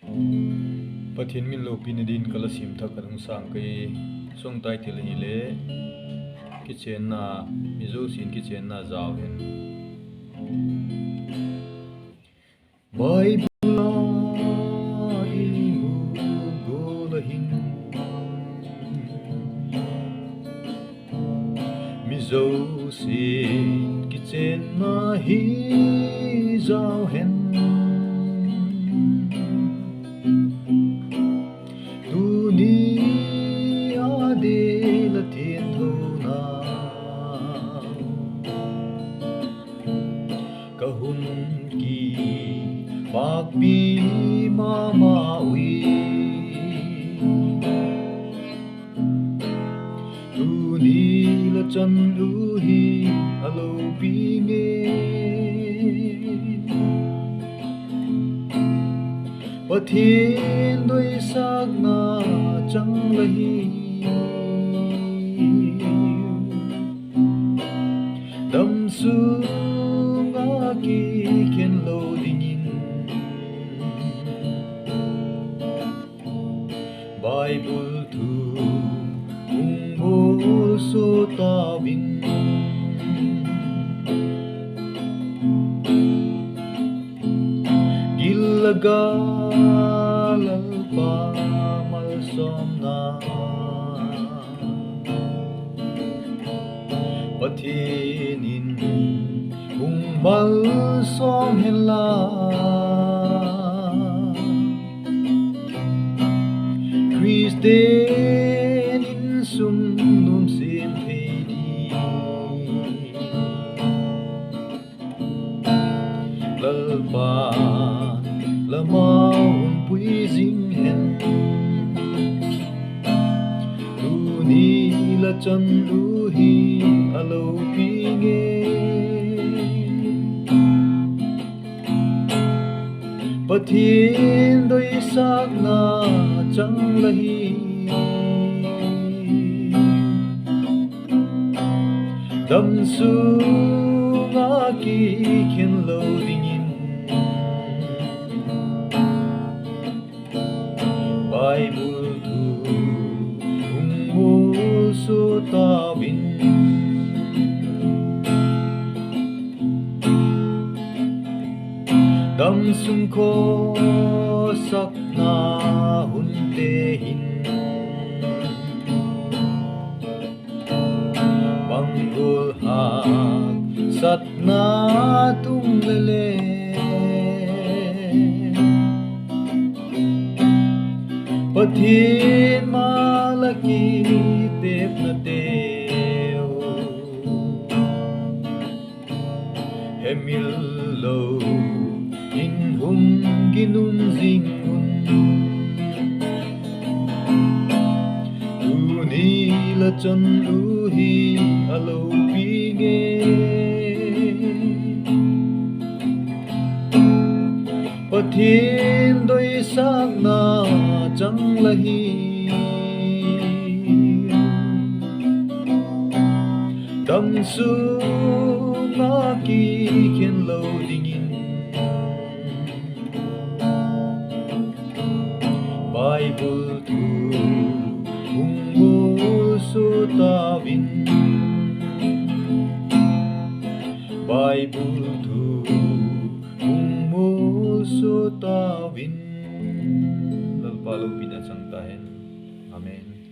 Pathian min lo pinadin kalasim thakanung sang kai song tai til hi le Kichenna zousia'n Kichenna zauhen Vaiphei golahin zousia'n Kichenna hi zauhen kahun ki pagpi mamawi tuni la chan luhi alo pinge Pathian doi sak na chang lahi dam su ki khen lo dingin Bible thu ungol so tawin gilaga lalpa malsom na Pathianin mal som hela Christen in sum num sin pedi lalpa lamaun pui jing hen luni la chan luhi alo pinge Pathian doi sak na chang lahi dam su nga ki khen lo dingin Bible thu ungol so tawin dam sung ko sak na hun te hin mangol hak sat na tung lele Pathian malaki tep na teo hemil lo in hum ginum zingun tuni la chan luhi alo pinge Pathian doi sak na chang lahi dam su nga ki khen lo dingin Bible thu ungol so tawin Bible thu ungol so tawin lalpalo pinasang tahen. Amen.